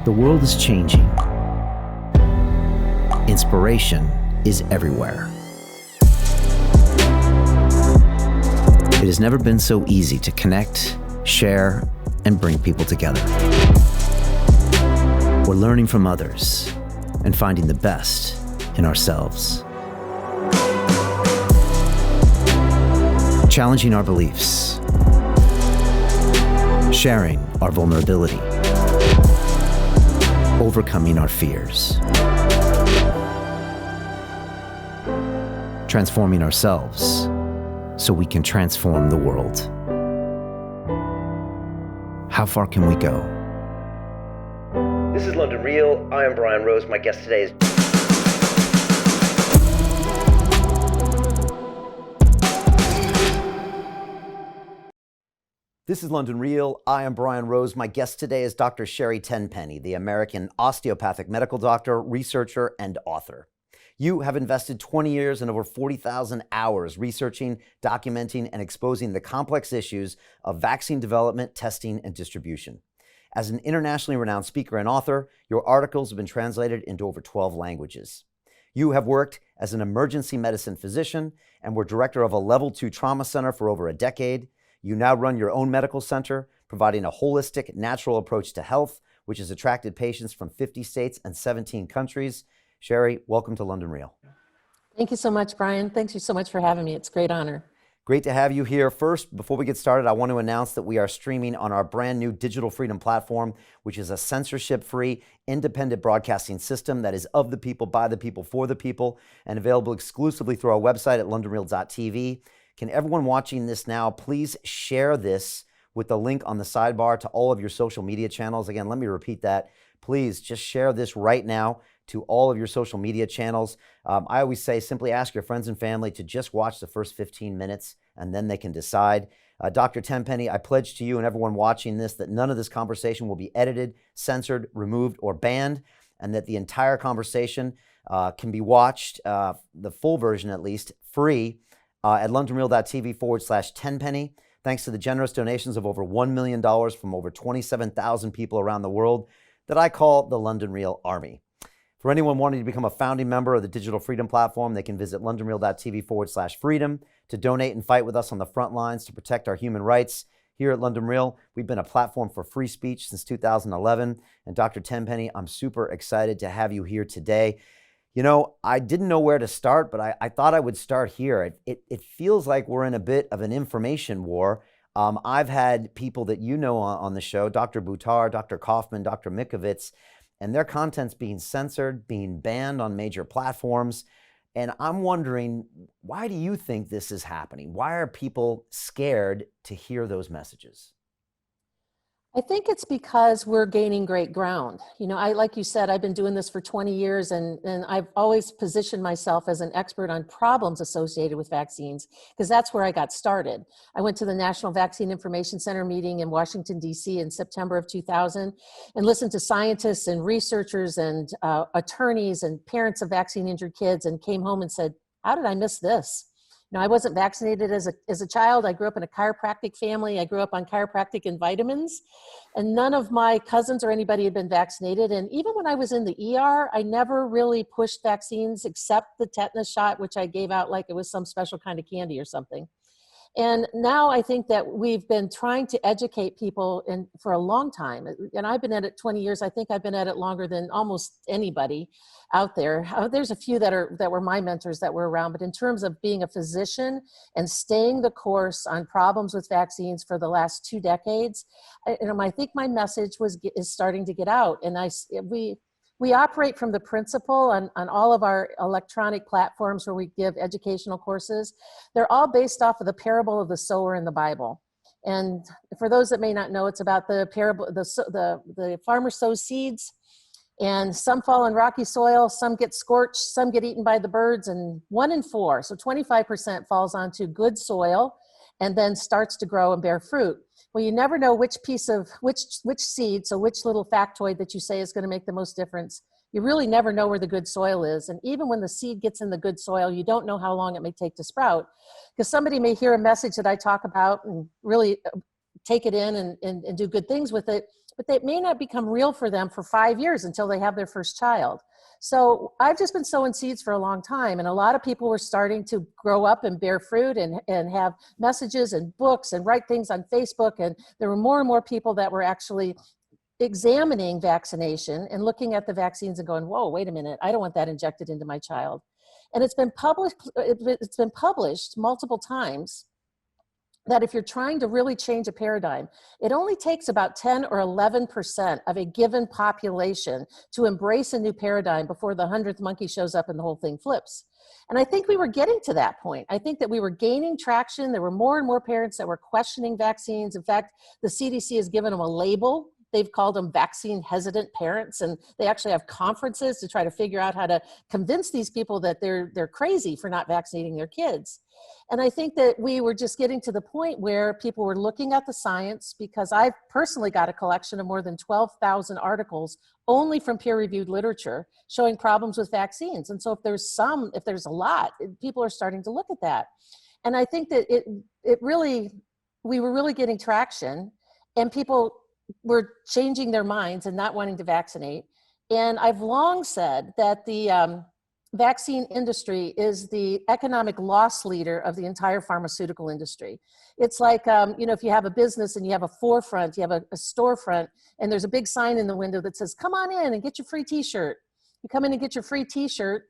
The world is changing. Inspiration is everywhere. It has never been so easy to connect, share, and bring people together. We're learning from others and finding the best in ourselves. Challenging our beliefs. Sharing our vulnerability. Overcoming our fears. Transforming ourselves so we can transform the world. How far can we go? This is London Real. I am Brian Rose. My guest today is... This is London Real. I am Brian Rose. My guest today is Dr. Sherri Tenpenny, the American osteopathic medical doctor, researcher, and author. You have invested 20 years and over 40,000 hours researching, documenting, and exposing the complex issues of vaccine development, testing, and distribution. As an internationally renowned speaker and author, your articles have been translated into over 12 languages. You have worked as an emergency medicine physician and were director of a level 2 trauma center for over a decade. You now run your own medical center, providing a holistic, natural approach to health, which has attracted patients from 50 states and 17 countries. Sherri, welcome to London Real. Thank you so much, Brian. Thank you so much for having me. It's a great honor. Great to have you here. First, before we get started, I want to announce that we are streaming on our brand new Digital Freedom platform, which is a censorship-free, independent broadcasting system that is of the people, by the people, for the people, and available exclusively through our website at londonreal.tv. Can everyone watching this now please share this with the link on the sidebar to all of your social media channels? Again, let me repeat that. Please just share this right now to all of your social media channels. I always say simply ask your friends and family to just watch the first 15 minutes and then they can decide. Dr. Tenpenny, I pledge to you and everyone watching this that none of this conversation will be edited, censored, removed, or banned, and that the entire conversation can be watched, the full version at least, free at londonreal.tv/Tenpenny. Thanks to the generous donations of over $1 million from over 27,000 people around the world that I call the London Real Army. For anyone wanting to become a founding member of the Digital Freedom platform, they can visit londonreal.tv/freedom to donate and fight with us on the front lines to protect our human rights. Here at London Real, we've been a platform for free speech since 2011. And Dr. Tenpenny, I'm super excited to have you here today. You know, I didn't know where to start, but I thought I would start here. It feels like we're in a bit of an information war. I've had people that you know on the show, Dr. Buttar, Dr. Kaufman, Dr. Mikovits, and their content's being censored, being banned on major platforms. And I'm wondering, why do you think this is happening? Why are people scared to hear those messages? I think it's because we're gaining great ground. You know, like you said, I've been doing this for 20 years and I've always positioned myself as an expert on problems associated with vaccines because that's where I got started. I went to the National Vaccine Information Center meeting in Washington, D.C. in September of 2000 and listened to scientists and researchers and attorneys and parents of vaccine injured kids and came home and said, how did I miss this? You know, I wasn't vaccinated as a child. I grew up in a chiropractic family. I grew up on chiropractic and vitamins, and none of my cousins or anybody had been vaccinated. And even when I was in the ER, I never really pushed vaccines except the tetanus shot, which I gave out like it was some special kind of candy or something. And now I think that we've been trying to educate people for a long time. And I've been at it 20 years. I think I've been at it longer than almost anybody out there. There's a few that were my mentors that were around. But in terms of being a physician and staying the course on problems with vaccines for the last 2 decades, I think my message is starting to get out. And we operate from the principle on all of our electronic platforms where we give educational courses. They're all based off of the parable of the sower in the Bible. And for those that may not know, it's about the parable, the farmer sows seeds, and some fall in rocky soil, some get scorched, some get eaten by the birds, and 1 in 4, so 25% falls onto good soil and then starts to grow and bear fruit. Well, you never know which seed, so which little factoid that you say is going to make the most difference. You really never know where the good soil is. And even when the seed gets in the good soil, you don't know how long it may take to sprout. Because somebody may hear a message that I talk about and really take it in and do good things with it. but they may not become real for them for 5 years until they have their first child. So I've just been sowing seeds for a long time, and a lot of people were starting to grow up and bear fruit and have messages and books and write things on Facebook, and there were more and more people that were actually examining vaccination and looking at the vaccines and going, whoa, wait a minute, I don't want that injected into my child. And it's been published multiple times that if you're trying to really change a paradigm, it only takes about 10 or 11% of a given population to embrace a new paradigm before the 100th monkey shows up and the whole thing flips. And I think we were getting to that point. I think that we were gaining traction. There were more and more parents that were questioning vaccines. In fact, the CDC has given them a label. They've called them vaccine hesitant parents, and they actually have conferences to try to figure out how to convince these people that they're crazy for not vaccinating their kids. And I think that we were just getting to the point where people were looking at the science, because I've personally got a collection of more than 12,000 articles only from peer-reviewed literature showing problems with vaccines. And so if there's a lot, people are starting to look at that. And I think that we were really getting traction, and people were changing their minds and not wanting to vaccinate. And I've long said that the vaccine industry is the economic loss leader of the entire pharmaceutical industry. It's like, if you have a business and you have a forefront, you have a storefront, and there's a big sign in the window that says, come on in and get your free t-shirt. You come in and get your free t-shirt,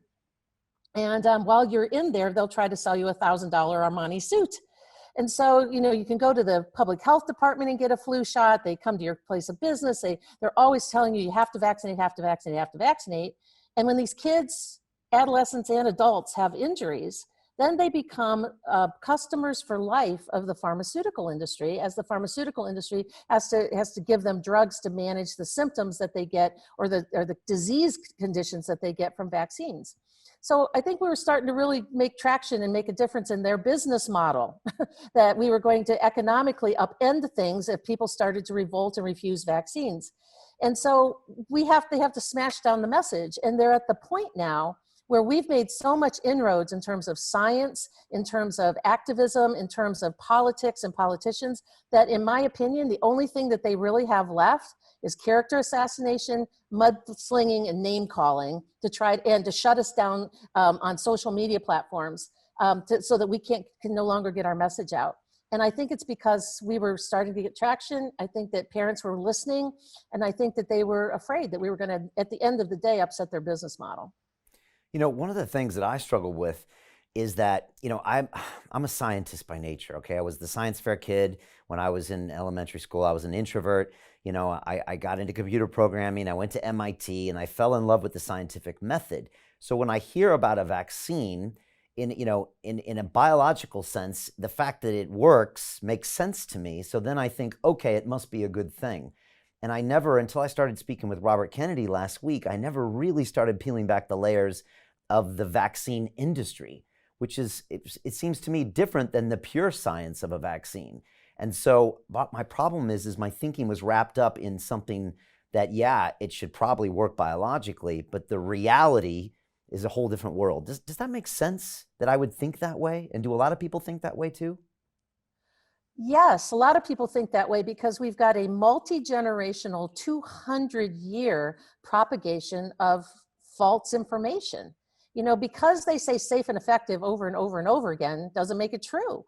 and while you're in there, they'll try to sell you $1,000 Armani suit. And so, you can go to the public health department and get a flu shot. They come to your place of business. They're always telling you have to vaccinate, have to vaccinate, have to vaccinate. And when these kids, adolescents and adults have injuries, then they become customers for life of the pharmaceutical industry, as the pharmaceutical industry has to give them drugs to manage the symptoms that they get, or the disease conditions that they get from vaccines. So I think we were starting to really make traction and make a difference in their business model, that we were going to economically upend things if people started to revolt and refuse vaccines. And so they have to smash down the message. And they're at the point now where we've made so much inroads in terms of science, in terms of activism, in terms of politics and politicians, that in my opinion, the only thing that they really have left is character assassination, mudslinging, and name calling to try and to shut us down on social media platforms so that we can no longer get our message out. And I think it's because we were starting to get traction. I think that parents were listening, and I think that they were afraid that we were going to, at the end of the day, upset their business model. One of the things that I struggle with is that, I'm a scientist by nature, okay? I was the science fair kid. When I was in elementary school, I was an introvert. I got into computer programming. I went to MIT, and I fell in love with the scientific method. So when I hear about a vaccine, in a biological sense, the fact that it works makes sense to me. So then I think, okay, it must be a good thing. And I never, until I started speaking with Robert Kennedy last week, I never really started peeling back the layers of the vaccine industry, which is, it seems to me, different than the pure science of a vaccine. And so my problem is my thinking was wrapped up in something that, yeah, it should probably work biologically, but the reality is a whole different world. Does that make sense, that I would think that way? And do a lot of people think that way too? Yes, a lot of people think that way because we've got a multi-generational 200-year propagation of false information. Because they say safe and effective over and over and over again doesn't make it true.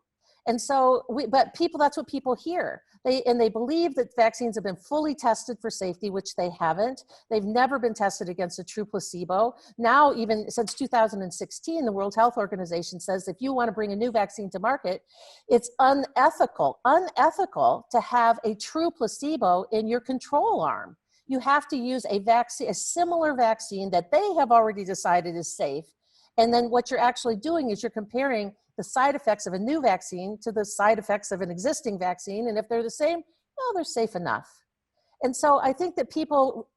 And so, but people, that's what people hear. They believe that vaccines have been fully tested for safety, which they haven't. They've never been tested against a true placebo. Now, even since 2016, the World Health Organization says if you want to bring a new vaccine to market, it's unethical to have a true placebo in your control arm. You have to use a similar vaccine that they have already decided is safe. And then what you're actually doing is you're comparing the side effects of a new vaccine to the side effects of an existing vaccine. And if they're the same, well, they're safe enough. And so I think that people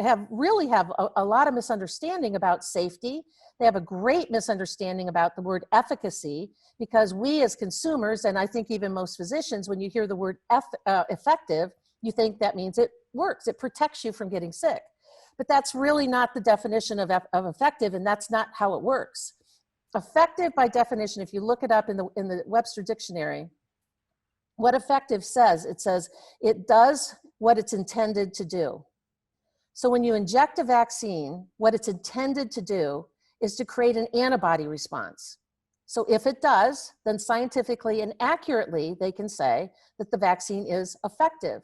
have a lot of misunderstanding about safety. They have a great misunderstanding about the word efficacy, because we as consumers, and I think even most physicians, when you hear the word effective, you think that means it works. It protects you from getting sick. But that's really not the definition of effective, and that's not how it works. Effective, by definition, if you look it up in the Webster Dictionary, what effective says, it says it does what it's intended to do. So when you inject a vaccine, what it's intended to do is to create an antibody response. So if it does, then scientifically and accurately, they can say that the vaccine is effective.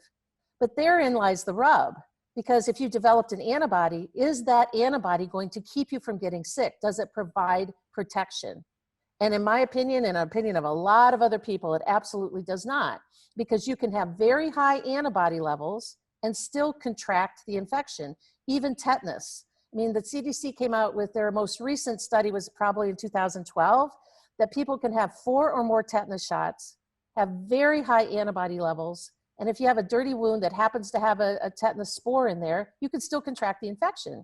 But therein lies the rub, because if you developed an antibody, is that antibody going to keep you from getting sick? Does it provide protection? And in my opinion, and the opinion of a lot of other people, it absolutely does not, because you can have very high antibody levels and still contract the infection, even tetanus. I mean, the CDC came out with their most recent study was probably in 2012, that people can have 4 or more tetanus shots, have very high antibody levels, and if you have a dirty wound that happens to have a tetanus spore in there, you can still contract the infection.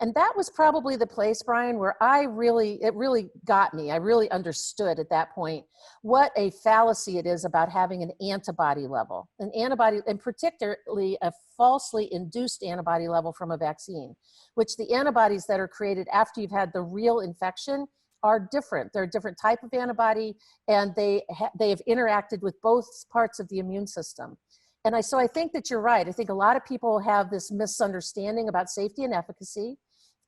And that was probably the place, Brian, where it really got me. I really understood at that point what a fallacy it is about having an antibody level, an antibody, and particularly a falsely induced antibody level from a vaccine, which the antibodies that are created after you've had the real infection are different. They're a different type of antibody, and they have interacted with both parts of the immune system. And so I think that you're right. I think a lot of people have this misunderstanding about safety and efficacy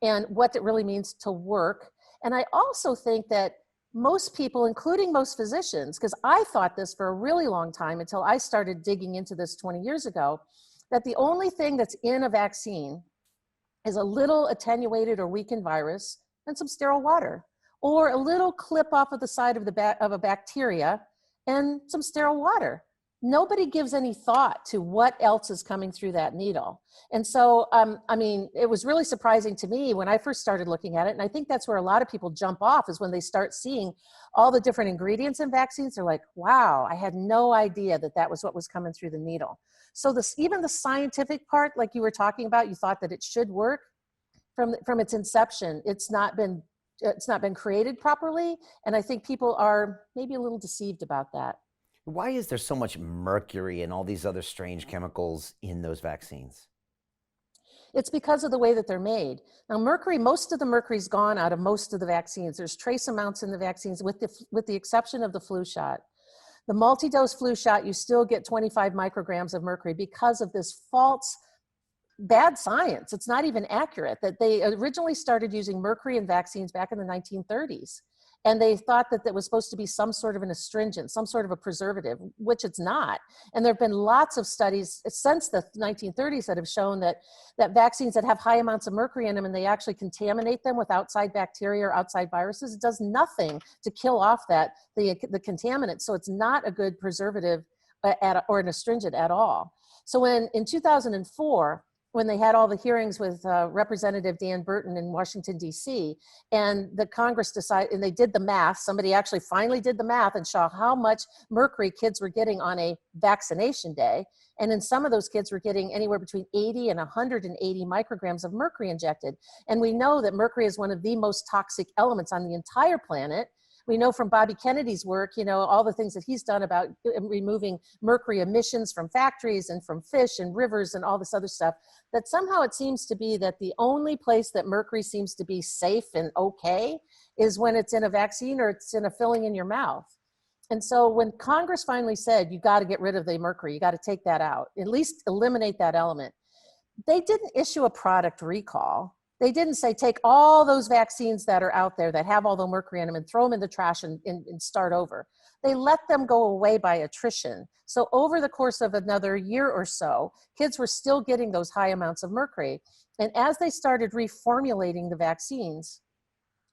and what it really means to work. And I also think that most people, including most physicians, because I thought this for a really long time until I started digging into this 20 years ago, that the only thing that's in a vaccine is a little attenuated or weakened virus and some sterile water, or a little clip off of the side of a bacteria and some sterile water. Nobody gives any thought to what else is coming through that needle. And so, I mean, it was really surprising to me when I first started looking at it. And I think that's where a lot of people jump off, is when they start seeing all the different ingredients in vaccines. They're like, wow, I had no idea that that was what was coming through the needle. So even the scientific part, like you were talking about, you thought that it should work from its inception. It's not been created properly. And I think people are maybe a little deceived about that. Why is there so much mercury and all these other strange chemicals in those vaccines? It's because of the way that they're made. Now, mercury, most of the mercury's gone out of most of the vaccines. There's trace amounts in the vaccines with the exception of the flu shot. The multi-dose flu shot, you still get 25 micrograms of mercury because of this false bad science. It's not even accurate, that they originally started using mercury in vaccines back in the 1930s. And they thought that that was supposed to be some sort of an astringent, some sort of a preservative, which it's not. And there have been lots of studies since the 1930s that have shown that vaccines that have high amounts of mercury in them and they actually contaminate them with outside bacteria or outside viruses, it does nothing to kill off the contaminant. So it's not a good preservative or an astringent at all. So in 2004, when they had all the hearings with Representative Dan Burton in Washington, D.C., and the Congress decided, and they did the math, somebody actually finally did the math and saw how much mercury kids were getting on a vaccination day. And then some of those kids were getting anywhere between 80 and 180 micrograms of mercury injected. And we know that mercury is one of the most toxic elements on the entire planet. We know from Bobby Kennedy's work, all the things that he's done about removing mercury emissions from factories and from fish and rivers and all this other stuff, that somehow it seems to be that the only place that mercury seems to be safe and okay is when it's in a vaccine or it's in a filling in your mouth. And so when Congress finally said, you got to get rid of the mercury, you got to take that out, at least eliminate that element, they didn't issue a product recall. They didn't say, take all those vaccines that are out there that have all the mercury in them and throw them in the trash and start over. They let them go away by attrition. So over the course of another year or so, kids were still getting those high amounts of mercury. And as they started reformulating the vaccines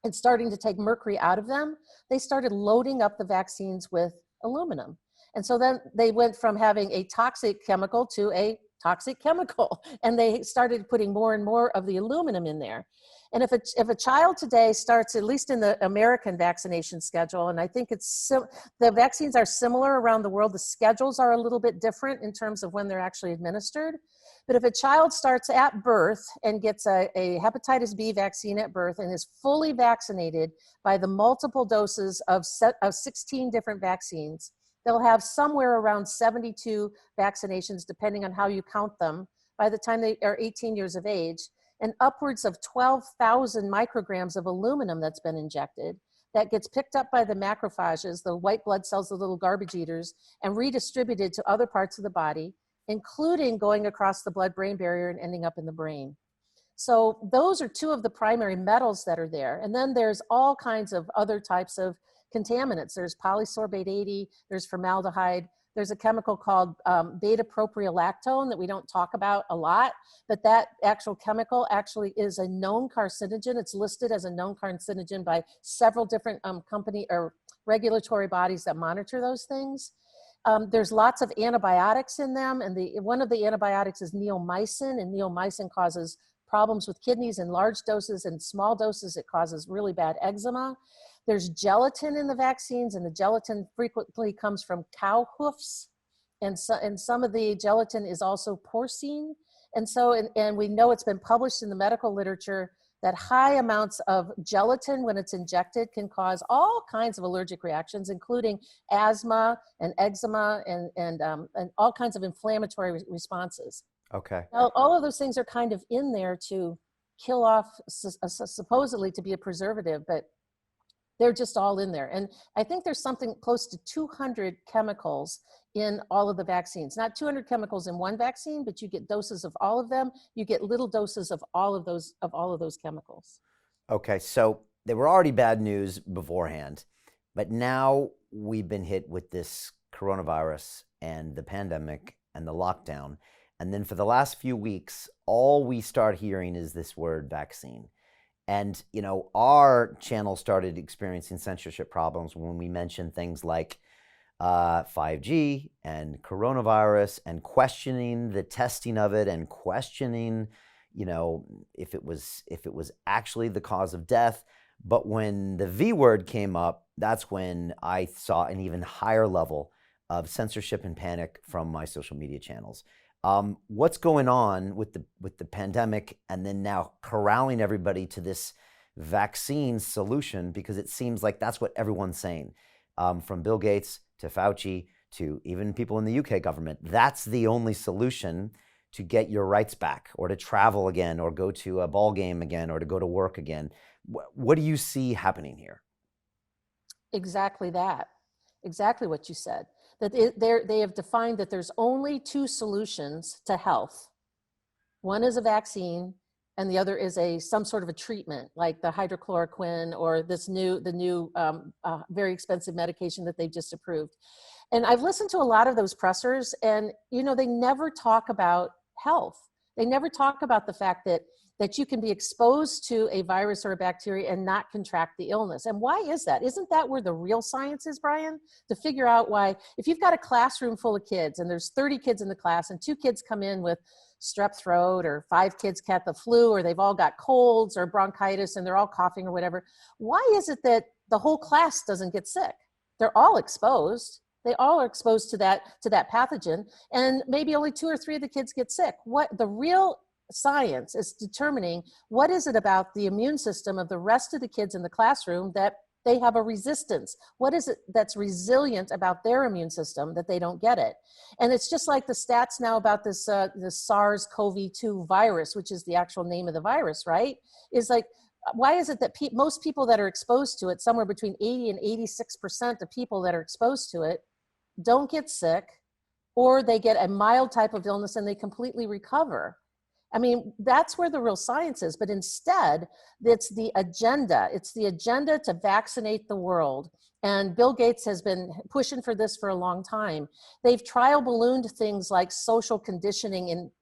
and starting to take mercury out of them, they started loading up the vaccines with aluminum. And so then they went from having a toxic chemical to a toxic chemical, and they started putting more and more of the aluminum in there. And if a child today starts, at least in the American vaccination schedule, and I think the vaccines are similar around the world, the schedules are a little bit different in terms of when they're actually administered. But if a child starts at birth and gets a hepatitis B vaccine at birth and is fully vaccinated by the multiple doses of 16 different vaccines, they'll have somewhere around 72 vaccinations, depending on how you count them, by the time they are 18 years of age, and upwards of 12,000 micrograms of aluminum that's been injected that gets picked up by the macrophages, the white blood cells, the little garbage eaters, and redistributed to other parts of the body, including going across the blood-brain barrier and ending up in the brain. So those are two of the primary metals that are there. And then there's all kinds of other types of contaminants. There's polysorbate 80, there's formaldehyde, there's a chemical called beta-propiolactone that we don't talk about a lot, but that actual chemical actually is a known carcinogen. It's listed as a known carcinogen by several different company or regulatory bodies that monitor those things. There's lots of antibiotics in them, and one of the antibiotics is neomycin, and neomycin causes problems with kidneys in large doses, and small doses it causes really bad eczema. There's gelatin in the vaccines, and the gelatin frequently comes from cow hoofs, and some of the gelatin is also porcine. And we know it's been published in the medical literature that high amounts of gelatin, when it's injected, can cause all kinds of allergic reactions, including asthma and eczema and all kinds of inflammatory responses. Okay. Now, all of those things are kind of in there to kill off, supposedly to be a preservative, but they're just all in there. And I think there's something close to 200 chemicals in all of the vaccines. Not 200 chemicals in one vaccine, but you get doses of all of them. You get little doses of all of those chemicals. Okay, so they were already bad news beforehand, but now we've been hit with this coronavirus and the pandemic and the lockdown. And then for the last few weeks, all we start hearing is this word vaccine. And, you know, our channel started experiencing censorship problems when we mentioned things like 5G and coronavirus, and questioning the testing of it, and questioning, you know, if it was actually the cause of death. But when the V word came up, that's when I saw an even higher level of censorship and panic from my social media channels. What's going on with the pandemic, and then now corralling everybody to this vaccine solution, because it seems like that's what everyone's saying, from Bill Gates to Fauci to even people in the UK government. That's the only solution to get your rights back, or to travel again, or go to a ball game again, or to go to work again. What do you see happening here? Exactly that. Exactly what you said. That they have defined that there's only two solutions to health. One is a vaccine, and the other is some sort of a treatment, like the hydrochloroquine or the new very expensive medication that they've just approved. And I've listened to a lot of those pressers, and you know, they never talk about health. They never talk about the fact that you can be exposed to a virus or a bacteria and not contract the illness. And why is that? Isn't that where the real science is, Brian? To figure out why, if you've got a classroom full of kids and there's 30 kids in the class, and 2 kids come in with strep throat, or 5 kids get the flu, or they've all got colds or bronchitis and they're all coughing or whatever, why is it that the whole class doesn't get sick? They're all exposed. They all are exposed to that pathogen, and maybe only 2 or 3 of the kids get sick. What the real science is determining, what is it about the immune system of the rest of the kids in the classroom that they have a resistance? What is it that's resilient about their immune system that they don't get it? And it's just like the stats now about this SARS-CoV-2 virus, which is the actual name of the virus, right? Is like, why is it that most people that are exposed to it, somewhere between 80 and 86% of people that are exposed to it, don't get sick, or they get a mild type of illness and they completely recover? I mean, that's where the real science is. But instead, it's the agenda. It's the agenda to vaccinate the world. And Bill Gates has been pushing for this for a long time. They've trial ballooned things like social conditioning in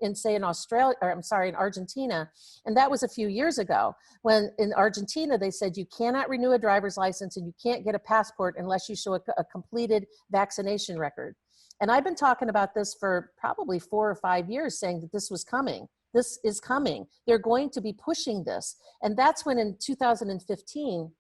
Argentina. And that was a few years ago, when in Argentina, they said you cannot renew a driver's license and you can't get a passport unless you show a completed vaccination record. And I've been talking about this for probably 4 or 5 years, saying that this was coming. This is coming. They're going to be pushing this. And that's when in 2015,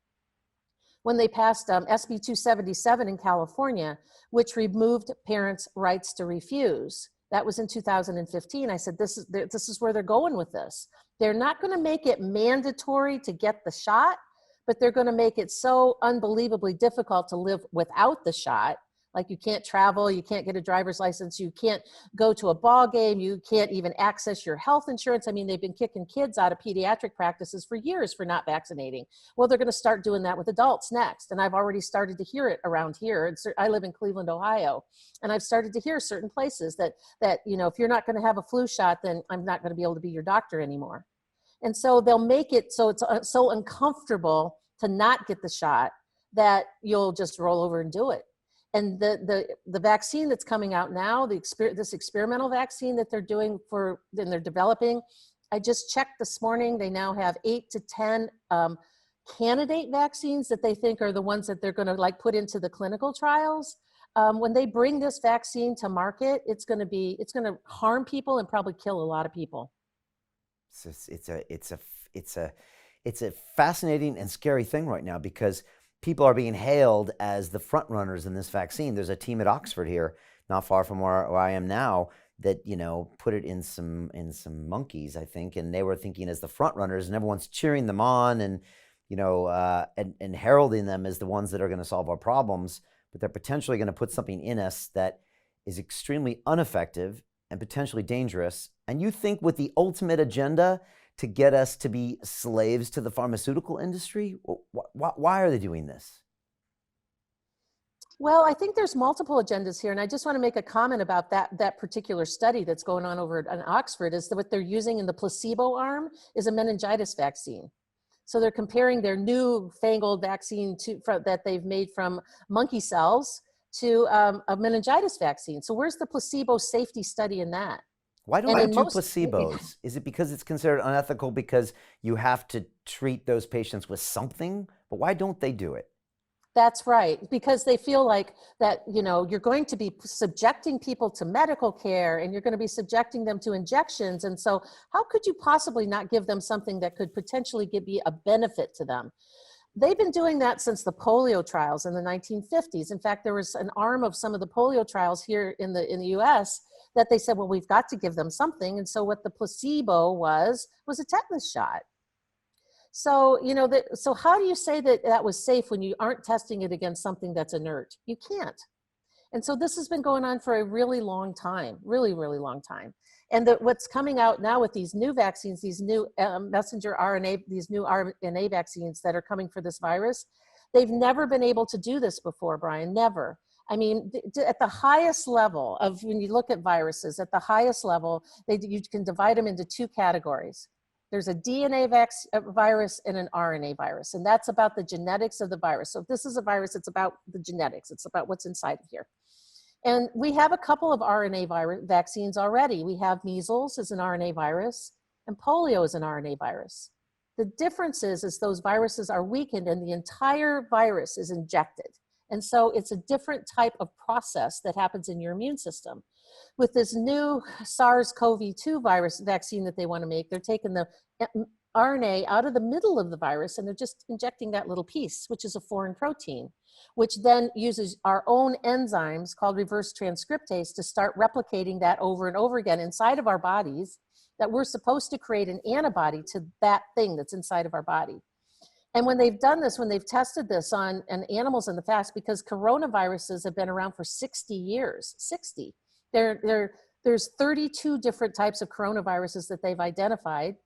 when they passed SB 277 in California, which removed parents' rights to refuse. That was in 2015. I said, this is where they're going with this. They're not going to make it mandatory to get the shot, but they're going to make it so unbelievably difficult to live without the shot, Like you can't travel, you can't get a driver's license, you can't go to a ball game, you can't even access your health insurance. I mean, they've been kicking kids out of pediatric practices for years for not vaccinating. Well, they're going to start doing that with adults next. And I've already started to hear it around here. I live in Cleveland, Ohio, and I've started to hear certain places that, if you're not going to have a flu shot, then I'm not going to be able to be your doctor anymore. And so they'll make it so it's so uncomfortable to not get the shot that you'll just roll over and do it. And the vaccine that's coming out now, this experimental vaccine that they're doing they're developing, I just checked this morning, they now have 8 to 10 candidate vaccines that they think are the ones that they're going to put into the clinical trials. When they bring this vaccine to market, it's going to harm people and probably kill a lot of people. It's a fascinating and scary thing right now, because people are being hailed as the front runners in this vaccine. There's a team at Oxford here, not far from where I am now, that put it in some monkeys, I think, and they were thinking as the front runners, and everyone's cheering them on and and heralding them as the ones that are going to solve our problems. But they're potentially going to put something in us that is extremely ineffective and potentially dangerous. And you think with the ultimate agenda to get us to be slaves to the pharmaceutical industry? Why are they doing this? Well, I think there's multiple agendas here. And I just want to make a comment about that particular study that's going on over at Oxford, is that what they're using in the placebo arm is a meningitis vaccine. So they're comparing their new fangled vaccine that they've made from monkey cells to a meningitis vaccine. So where's the placebo safety study in that? Why don't they do placebos? Is it because it's considered unethical because you have to treat those patients with something? But why don't they do it? That's right, because they feel like that, you're going to be subjecting people to medical care and you're going to be subjecting them to injections. And so how could you possibly not give them something that could potentially be a benefit to them? They've been doing that since the polio trials in the 1950s. In fact, there was an arm of some of the polio trials here in the US that they said, well, we've got to give them something. And so what the placebo was a tetanus shot. So, so how do you say that was safe when you aren't testing it against something that's inert? You can't. And so this has been going on for a really long time, really, really long time. And what's coming out now with these new vaccines, these new messenger RNA, these new RNA vaccines that are coming for this virus, they've never been able to do this before, Brian, never. I mean, at the highest level of, when you look at viruses, at the highest level, you can divide them into two categories. There's a DNA virus and an RNA virus, and that's about the genetics of the virus. So if this is a virus, it's about the genetics. It's about what's inside of here. And we have a couple of RNA vaccines already. We have measles as an RNA virus, and polio as an RNA virus. The difference is those viruses are weakened and the entire virus is injected. And so it's a different type of process that happens in your immune system. With this new SARS-CoV-2 virus vaccine that they want to make, they're taking the RNA out of the middle of the virus and they're just injecting that little piece, which is a foreign protein, which then uses our own enzymes called reverse transcriptase to start replicating that over and over again inside of our bodies, that we're supposed to create an antibody to that thing that's inside of our body. And when they've done this, when they've tested this on animals in the past, because coronaviruses have been around for 60 years, 60. There's 32 different types of coronaviruses that they've identified.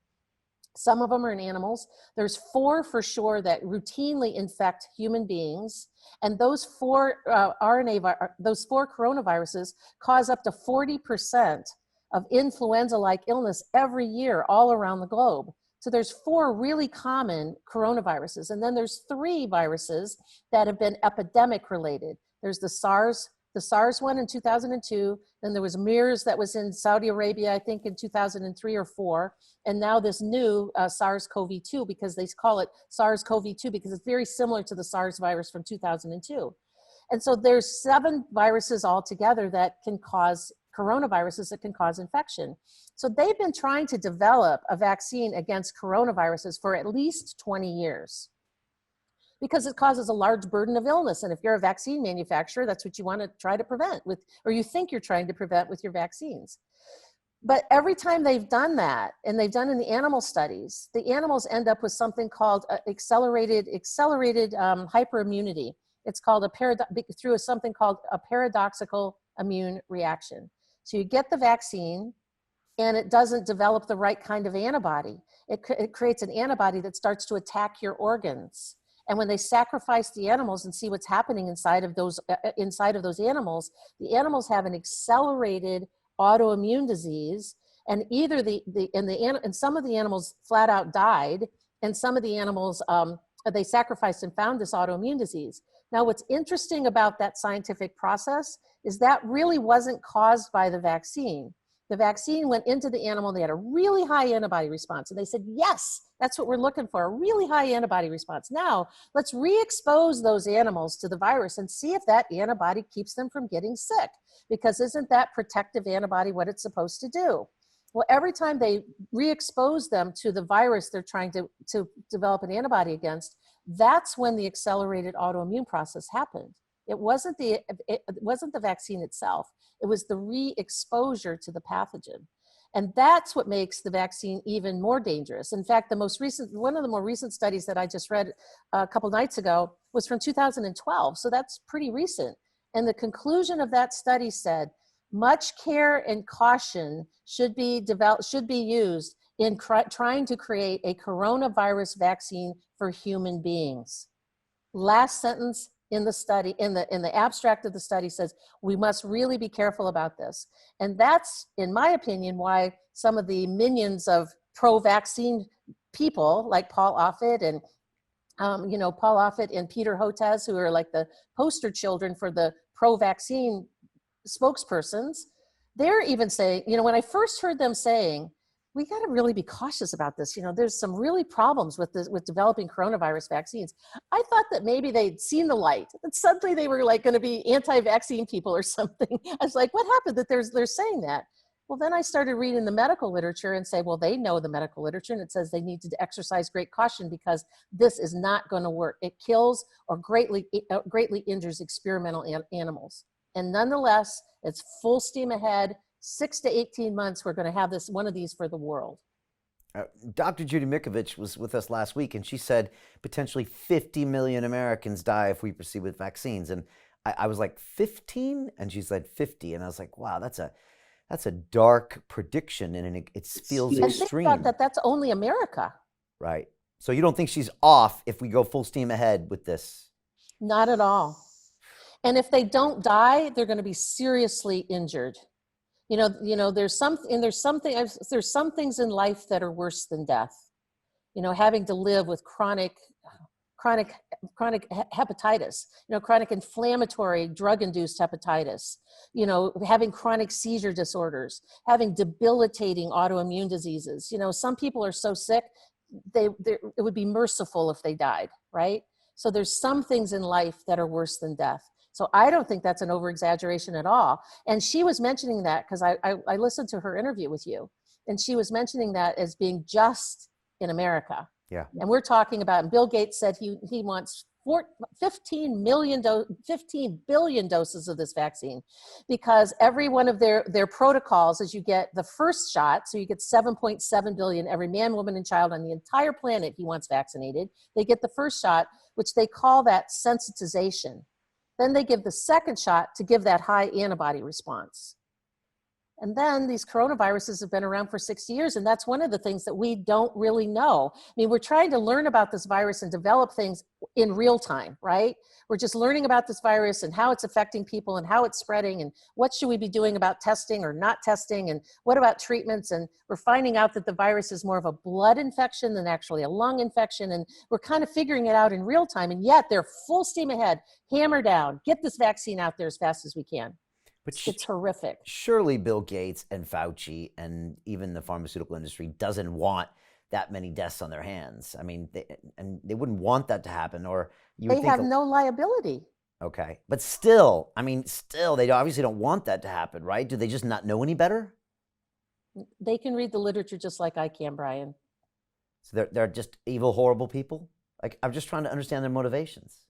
Some of them are in animals. There's 4 for sure that routinely infect human beings. And those 4 coronaviruses cause up to 40% of influenza-like illness every year all around the globe. So there's 4 really common coronaviruses. And then there's 3 viruses that have been epidemic related. There's the SARS one in 2002. Then there was MERS that was in Saudi Arabia, I think in 2003 or 4. And now this new SARS-CoV-2, because they call it SARS-CoV-2 because it's very similar to the SARS virus from 2002. And so there's 7 viruses altogether that can cause coronaviruses that can cause infection. So they've been trying to develop a vaccine against coronaviruses for at least 20 years because it causes a large burden of illness. And if you're a vaccine manufacturer, that's what you want to try to prevent with, or you think you're trying to prevent with your vaccines. But every time they've done that, and they've done in the animal studies, the animals end up with something called accelerated hyperimmunity. It's called through something called a paradoxical immune reaction. So you get the vaccine and it doesn't develop the right kind of antibody. It creates an antibody that starts to attack your organs. And when they sacrifice the animals and see what's happening inside of those animals, the animals have an accelerated autoimmune disease, and either and some of the animals flat out died, and some of the animals they sacrificed and found this autoimmune disease. Now, what's interesting about that scientific process is that really wasn't caused by the vaccine. The vaccine went into the animal, they had a really high antibody response. And they said, yes, that's what we're looking for, a really high antibody response. Now, let's re-expose those animals to the virus and see if that antibody keeps them from getting sick. Because isn't that protective antibody what it's supposed to do? Well, every time they re-expose them to the virus they're trying to develop an antibody against, that's when the accelerated autoimmune process happened. It wasn't the vaccine itself. It was the re-exposure to the pathogen. And that's what makes the vaccine even more dangerous. In fact, one of the more recent studies that I just read a couple nights ago was from 2012. So that's pretty recent. And the conclusion of that study said, much care and caution should be used in trying to create a coronavirus vaccine for human beings. Last sentence in the study, in the abstract of the study says, we must really be careful about this. And that's, in my opinion, why some of the minions of pro-vaccine people like Paul Offit and Paul Offit and Peter Hotez, who are like the poster children for the pro-vaccine spokespersons, they're even saying, when I first heard them saying, we got to really be cautious about this. There's some really problems with developing coronavirus vaccines. I thought that maybe they'd seen the light, that suddenly they were like going to be anti-vaccine people or something. I was like, what happened that they're saying that? Well, then I started reading the medical literature and say, well, they know the medical literature, and it says they need to exercise great caution because this is not going to work. It kills or greatly injures experimental animals. And nonetheless, it's full steam ahead. 6 to 18 months, we're going to have one of these for the world. Dr. Judy Mikovich was with us last week, and she said potentially 50 million Americans die if we proceed with vaccines. And I was like, 15? And she said 50. And I was like, wow, that's a dark prediction, and it feels extreme. I think about that's only America. Right. So you don't think she's off if we go full steam ahead with this? Not at all. And if they don't die, they're going to be seriously injured. There's some things in life that are worse than death. Having to live with chronic hepatitis, chronic inflammatory drug-induced hepatitis, having chronic seizure disorders, having debilitating autoimmune diseases. Some people are so sick, it would be merciful if they died, right? So there's some things in life that are worse than death. So I don't think that's an over-exaggeration at all. And she was mentioning that because I listened to her interview with you, and she was mentioning that as being just in America. Yeah. And we're talking about, and Bill Gates said he wants 15 billion doses of this vaccine, because every one of their protocols is you get the first shot, so you get 7.7 billion, every man, woman, and child on the entire planet he wants vaccinated. They get the first shot, which they call that sensitization. Then they give the second shot to give that high antibody response. And then these coronaviruses have been around for 60 years, and that's one of the things that we don't really know. I mean, we're trying to learn about this virus and develop things in real time, right? We're just learning about this virus and how it's affecting people and how it's spreading and what should we be doing about testing or not testing and what about treatments. And we're finding out that the virus is more of a blood infection than actually a lung infection. And we're kind of figuring it out in real time. And yet they're full steam ahead, hammer down, get this vaccine out there as fast as we can. But it's horrific. Surely Bill Gates and Fauci and even the pharmaceutical industry doesn't want that many deaths on their hands. I mean, they wouldn't want that to happen, or they have no liability. Okay, but still, they obviously don't want that to happen, right? Do they just not know any better? They can read the literature just like I can, Brian. So they're just evil, horrible people? Like, I'm just trying to understand their motivations.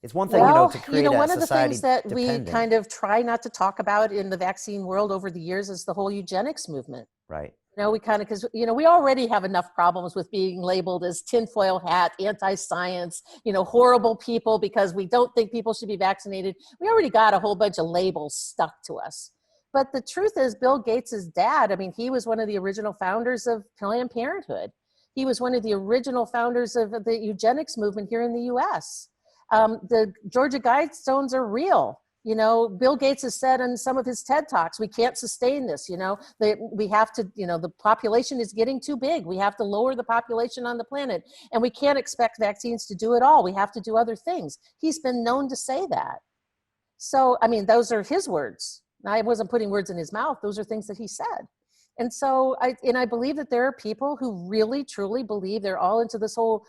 It's one thing, to create a society. One of the things that we kind of try not to talk about in the vaccine world over the years is the whole eugenics movement. Right. We kind of, because, we already have enough problems with being labeled as tinfoil hat, anti-science, horrible people because we don't think people should be vaccinated. We already got a whole bunch of labels stuck to us. But the truth is, Bill Gates' dad, he was one of the original founders of Planned Parenthood. He was one of the original founders of the eugenics movement here in the US. The Georgia Guidestones are real. Bill Gates has said in some of his TED Talks, we can't sustain this, we have to, the population is getting too big. We have to lower the population on the planet, and we can't expect vaccines to do it all. We have to do other things. He's been known to say that. So, those are his words. I wasn't putting words in his mouth. Those are things that he said. And so I believe that there are people who really, truly believe they're all into this whole,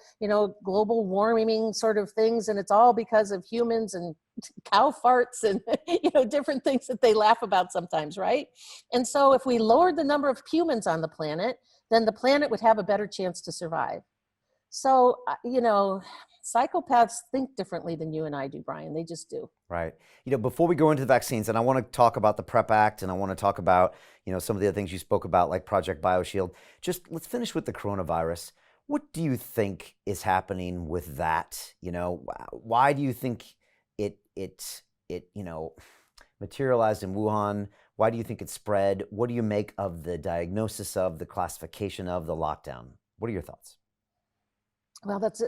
global warming sort of things. And it's all because of humans and cow farts and, different things that they laugh about sometimes, right? And so if we lowered the number of humans on the planet, then the planet would have a better chance to survive. So, psychopaths think differently than you and I do, Brian. They just do. Right. Before we go into the vaccines, and I want to talk about the PrEP Act, and I want to talk about, some of the other things you spoke about, like Project BioShield. Just let's finish with the coronavirus. What do you think is happening with that? Why do you think it materialized in Wuhan? Why do you think it spread? What do you make of the diagnosis of, the classification of, the lockdown? What are your thoughts? Well, that's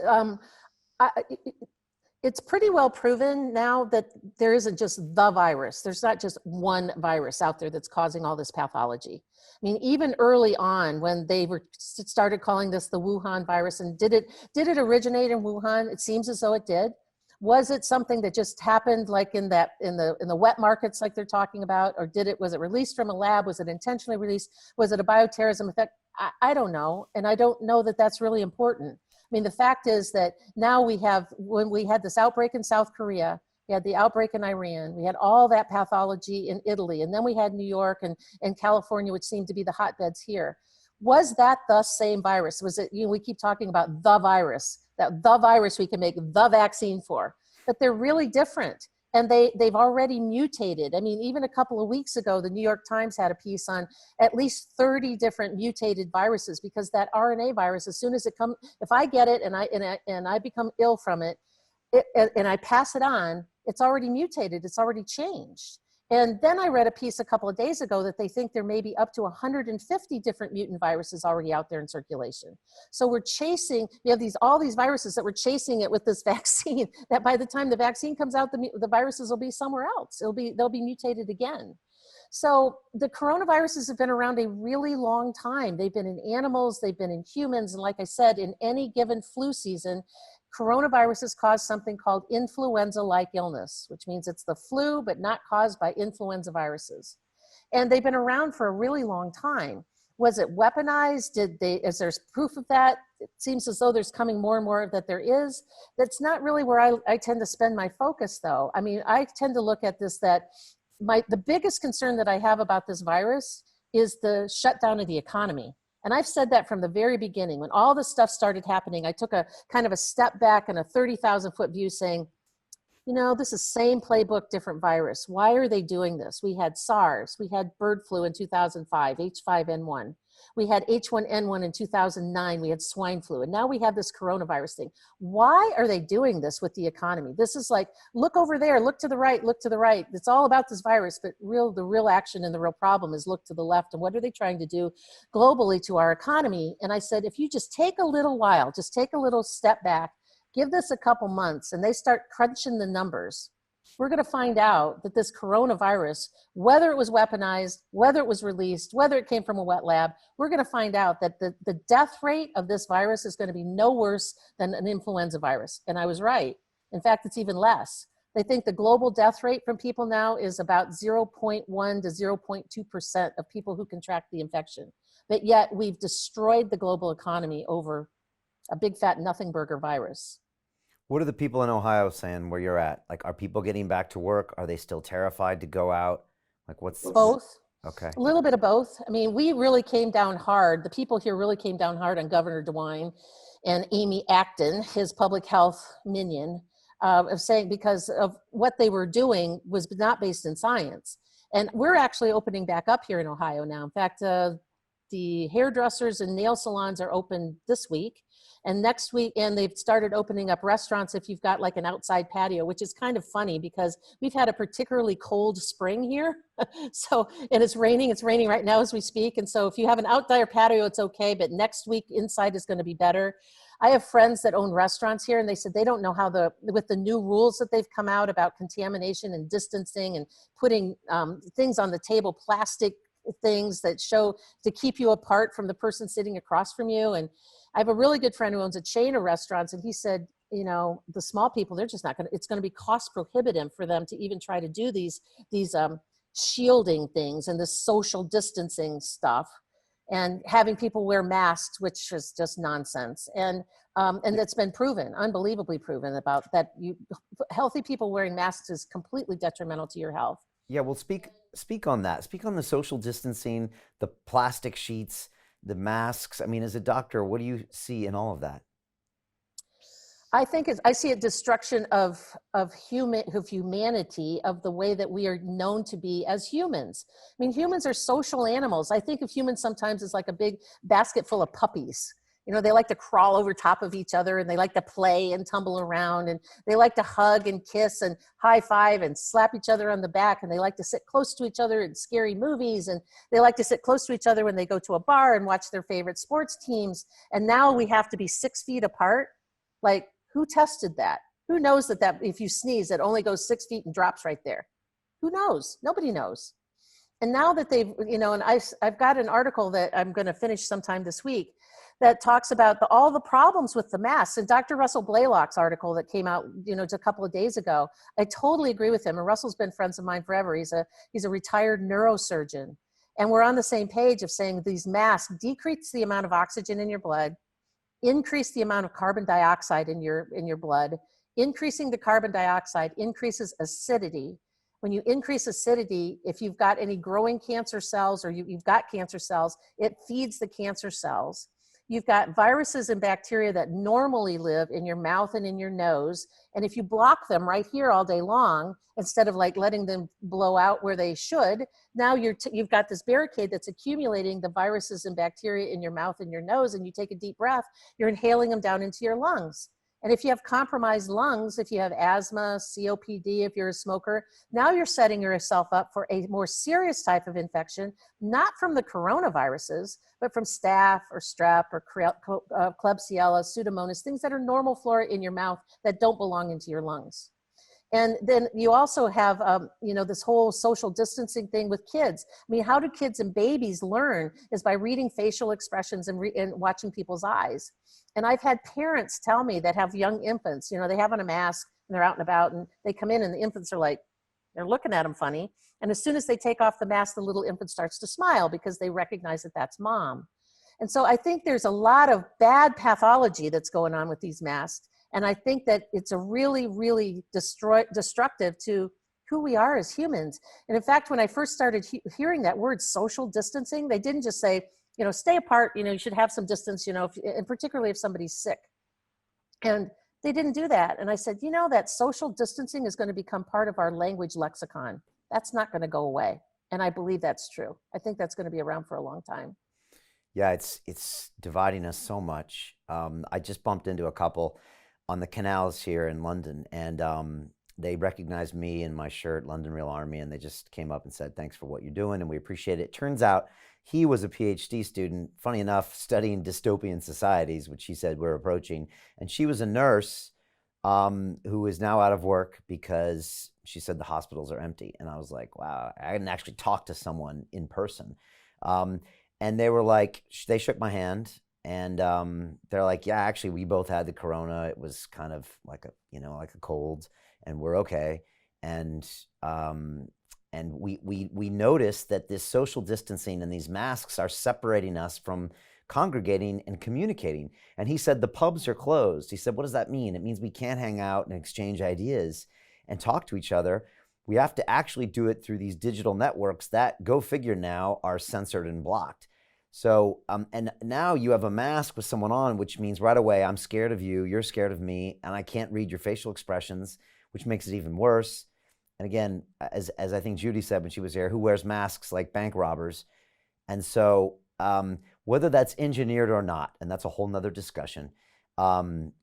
it's pretty well proven now that there isn't just the virus. There's not just one virus out there that's causing all this pathology. Even early on when they started calling this the Wuhan virus, and did it originate in Wuhan? It seems as though it did. Was it something that just happened like in the wet markets like they're talking about, or was it released from a lab? Was it intentionally released? Was it a bioterrorism effect? I don't know, and I don't know that that's really important. The fact is that now when we had this outbreak in South Korea, we had the outbreak in Iran, we had all that pathology in Italy, and then we had New York and California, which seemed to be the hotbeds here. Was that the same virus? Was it, we keep talking about the virus we can make the vaccine for, but they're really different. And they've already mutated. Even a couple of weeks ago, the New York Times had a piece on at least 30 different mutated viruses, because that RNA virus, as soon as it comes, if I get it and I become ill from it, and I pass it on, it's already mutated. It's already changed. And then I read a piece a couple of days ago that they think there may be up to 150 different mutant viruses already out there in circulation. So we have all these viruses that we're chasing it with this vaccine, that by the time the vaccine comes out, the viruses will be somewhere else. They'll be mutated again. So the coronaviruses have been around a really long time. They've been in animals, they've been in humans. And like I said, in any given flu season, coronaviruses cause something called influenza-like illness, which means it's the flu, but not caused by influenza viruses. And they've been around for a really long time. Was it weaponized? Is there proof of that? It seems as though there's coming more and more that there is. That's not really where I tend to spend my focus, though. I tend to look at this, that the biggest concern that I have about this virus is the shutdown of the economy. And I've said that from the very beginning. When all this stuff started happening, I took a kind of a step back and a 30,000 foot view, saying, this is same playbook, different virus. Why are they doing this? We had SARS, we had bird flu in 2005, H5N1. We had H1N1 in 2009, we had swine flu, and now we have this coronavirus thing. Why are they doing this with the economy? This is like, look over there, look to the right, look to the right. It's all about this virus, but the real action and the real problem is look to the left. And what are they trying to do globally to our economy? And I said, if you just take a little while, just take a little step back, give this a couple months, and they start crunching the numbers, we're going to find out that this coronavirus, whether it was weaponized, whether it was released, whether it came from a wet lab, we're going to find out that the death rate of this virus is going to be no worse than an influenza virus. And I was right. In fact, it's even less. They think the global death rate from people now is about 0.1 to 0.2% of people who contract the infection. But yet we've destroyed the global economy over a big fat nothing burger virus. What are the people in Ohio saying where you're at? Like, are people getting back to work? Are they still terrified to go out? Like, both? Okay. A little bit of both. We really came down hard. The people here really came down hard on Governor DeWine and Amy Acton, his public health minion, of saying, because of what they were doing was not based in science. And we're actually opening back up here in Ohio now. In fact, the hairdressers and nail salons are open this week. And next week, and they've started opening up restaurants if you've got like an outside patio, which is kind of funny because we've had a particularly cold spring here. So, and it's raining right now as we speak. And so if you have an outdoor patio, it's okay. But next week inside is going to be better. I have friends that own restaurants here, and they said they don't know how with the new rules that they've come out about contamination and distancing and putting things on the table, plastic things that show to keep you apart from the person sitting across from you. And I have a really good friend who owns a chain of restaurants, and he said, you know, the small people, they're just not going to, it's going to be cost prohibitive for them to even try to do these shielding things and this social distancing stuff, and having people wear masks, which is just nonsense. And that's been proven, unbelievably proven, about that healthy people wearing masks is completely detrimental to your health. Yeah, well, speak on that. Speak on the social distancing, the plastic sheets, the masks. I mean, as a doctor, what do you see in all of that? I think I see a destruction of humanity, of the way that we are known to be as humans. I mean, humans are social animals. I think of humans sometimes as like a big basket full of puppies. You know, they like to crawl over top of each other, and they like to play and tumble around, and they like to hug and kiss and high five and slap each other on the back, and they like to sit close to each other in scary movies, and they like to sit close to each other when they go to a bar and watch their favorite sports teams. And now we have to be 6 feet apart. Like, who tested that? Who knows that if you sneeze, it only goes 6 feet and drops right there? Who knows? Nobody knows. And now that they've, you know, and I've got an article that I'm going to finish sometime this week that talks about all the problems with the masks. And Dr. Russell Blaylock's article that came out, you know, just a couple of days ago, I totally agree with him. And Russell's been friends of mine forever. He's a retired neurosurgeon. And we're on the same page of saying these masks decrease the amount of oxygen in your blood, increase the amount of carbon dioxide in your blood. Increasing the carbon dioxide increases acidity. When you increase acidity, if you've got any growing cancer cells, or you've got cancer cells, it feeds the cancer cells. You've got viruses and bacteria that normally live in your mouth and in your nose. And if you block them right here all day long, instead of like letting them blow out where they should, now you've got this barricade that's accumulating the viruses and bacteria in your mouth and your nose, and you take a deep breath, you're inhaling them down into your lungs. And if you have compromised lungs, if you have asthma, COPD, if you're a smoker, now you're setting yourself up for a more serious type of infection, not from the coronaviruses, but from staph or strep or Klebsiella, Pseudomonas, things that are normal flora in your mouth that don't belong into your lungs. And then you also have, you know, this whole social distancing thing with kids. I mean, how do kids and babies learn is by reading facial expressions and watching people's eyes. And I've had parents tell me that have young infants, you know, they have on a mask and they're out and about, and they come in and the infants are like, they're looking at them funny. And as soon as they take off the mask, the little infant starts to smile because they recognize that that's mom. And so I think there's a lot of bad pathology that's going on with these masks. And I think that it's a really, really destructive to who we are as humans. And in fact, when I first started hearing that word social distancing, they didn't just say, you know, stay apart, you know, you should have some distance, you know, and particularly if somebody's sick. And they didn't do that. And I said, you know, that social distancing is going to become part of our language lexicon. That's not going to go away. And I believe that's true. I think that's going to be around for a long time. Yeah, it's dividing us so much. I just bumped into a couple on the canals here in London, and they recognized me in my shirt, London Real Army, and they just came up and said, thanks for what you're doing, and we appreciate it. Turns out he was a PhD student, funny enough, studying dystopian societies, which he said we're approaching, and she was a nurse who is now out of work because she said the hospitals are empty. And I was like, wow, I hadn't actually talked to someone in person. And they were like, they shook my hand. And they're like, yeah, actually, we both had the corona. It was kind of like a, you know, like a cold, and we're okay. And we noticed that this social distancing and these masks are separating us from congregating and communicating. And he said the pubs are closed. He said, what does that mean? It means we can't hang out and exchange ideas and talk to each other. We have to actually do it through these digital networks that, go figure, now are censored and blocked. So, and now you have a mask with someone on, which means right away, I'm scared of you, you're scared of me, and I can't read your facial expressions, which makes it even worse. And again, as I think Judy said when she was here, who wears masks like bank robbers? And so whether that's engineered or not, and that's a whole nother discussion,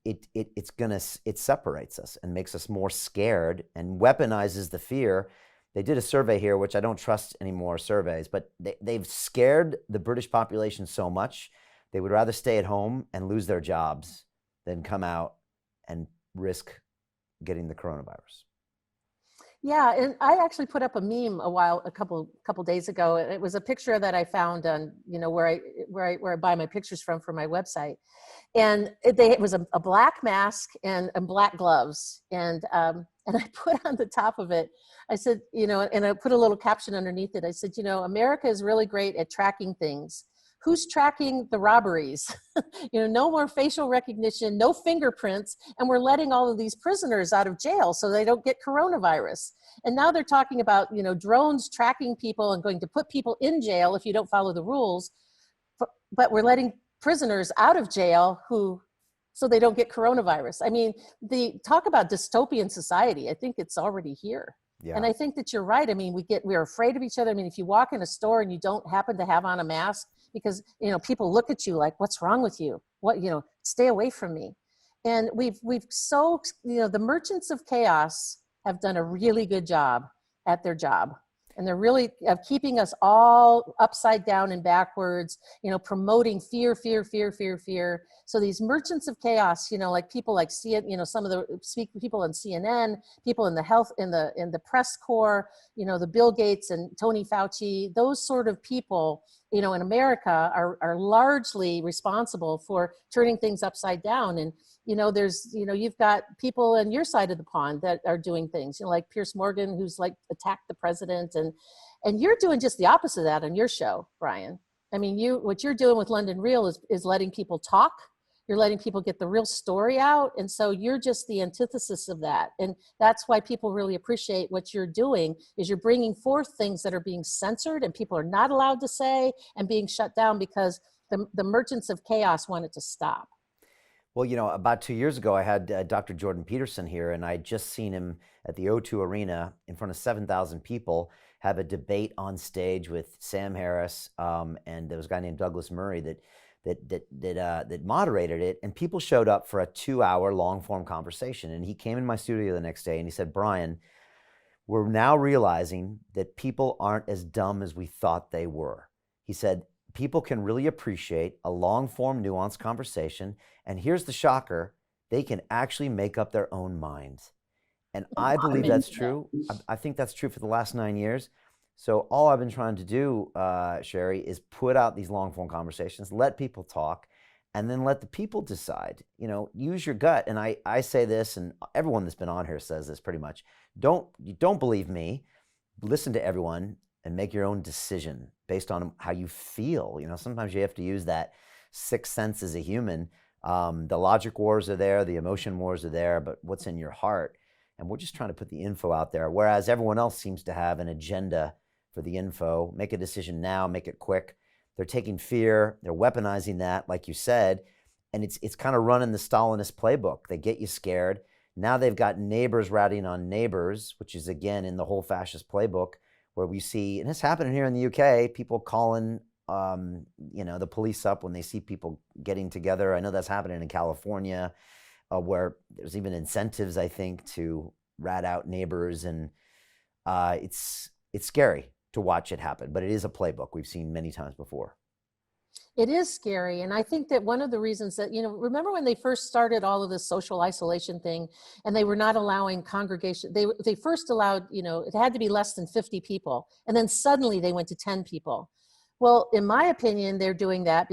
it separates us and makes us more scared and weaponizes the fear. They did a survey here, which I don't trust anymore, surveys, but they've scared the British population so much, they would rather stay at home and lose their jobs than come out and risk getting the coronavirus. Yeah, and I actually put up a meme a couple days ago. It was a picture that I found on, where I buy my pictures from for my website, and it was a black mask and black gloves, and I put on the top of it, I said, and I put a little caption underneath it. I said, America is really great at tracking things. Who's tracking the robberies? No more facial recognition, no fingerprints, and we're letting all of these prisoners out of jail so they don't get coronavirus. And now they're talking about, drones tracking people and going to put people in jail if you don't follow the rules. But we're letting prisoners out of jail so they don't get coronavirus. I mean, talk about dystopian society. I think it's already here. Yeah. And I think that you're right. I mean, we're afraid of each other. I mean, if you walk in a store and you don't happen to have on a mask, because, people look at you like, what's wrong with you? Stay away from me. And the merchants of chaos have done a really good job at their job. And they're really keeping us all upside down and backwards, promoting fear. So these merchants of chaos, like people like some of the people on CNN, people in the health, in the press corps, the Bill Gates and Tony Fauci, those sort of people, in America are largely responsible for turning things upside down. And, you've got people on your side of the pond that are doing things, like Piers Morgan, who's like attacked the president, and you're doing just the opposite of that on your show, Brian. I mean, what you're doing with London Real is letting people talk. You're letting people get the real story out. And so you're just the antithesis of that. And that's why people really appreciate what you're doing, is you're bringing forth things that are being censored and people are not allowed to say and being shut down because the merchants of chaos want it to stop. Well, about 2 years ago, I had Dr. Jordan Peterson here, and I'd just seen him at the O2 Arena in front of 7,000 people have a debate on stage with Sam Harris, and there was a guy named Douglas Murray that moderated it, and people showed up for a 2-hour long-form conversation. And he came in my studio the next day, and he said, Brian, we're now realizing that people aren't as dumb as we thought they were. He said, people can really appreciate a long-form, nuanced conversation. And here's the shocker, they can actually make up their own minds. And I believe that's true. I think that's true for the last 9 years. So all I've been trying to do, Sherri, is put out these long-form conversations, let people talk, and then let the people decide. Use your gut. And I say this, and everyone that's been on here says this pretty much. Don't believe me. Listen to everyone and make your own decision based on how you feel. Sometimes you have to use that sixth sense as a human. The logic wars are there, the emotion wars are there, but what's in your heart? And we're just trying to put the info out there, whereas everyone else seems to have an agenda for the info. Make a decision now, make it quick. They're taking fear, they're weaponizing that, like you said, and it's kind of running the Stalinist playbook. They get you scared. Now they've got neighbors ratting on neighbors, which is, again, in the whole fascist playbook, where we see, and it's happening here in the UK, people calling the police up when they see people getting together. I know that's happening in California, where there's even incentives, I think, to rat out neighbors, and it's scary to watch it happen, but it is a playbook we've seen many times before. It is scary. And I think that one of the reasons that, remember when they first started all of this social isolation thing and they were not allowing congregation, they first allowed, it had to be less than 50 people. And then suddenly they went to 10 people. Well, in my opinion, they're doing that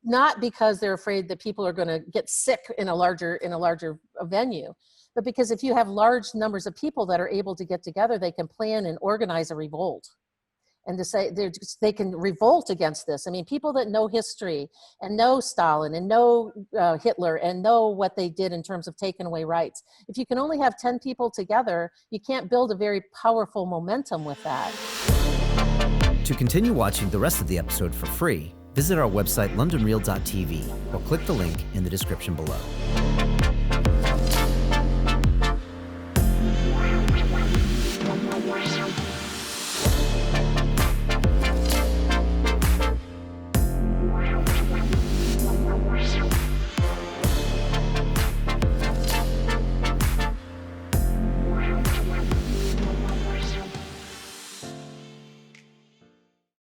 not because they're afraid that people are going to get sick in a larger venue, but because if you have large numbers of people that are able to get together, they can plan and organize a revolt. And to say they can revolt against this. I mean, people that know history and know Stalin and know Hitler and know what they did in terms of taking away rights. If you can only have 10 people together, you can't build a very powerful momentum with that. To continue watching the rest of the episode for free, visit our website londonreal.tv or click the link in the description below.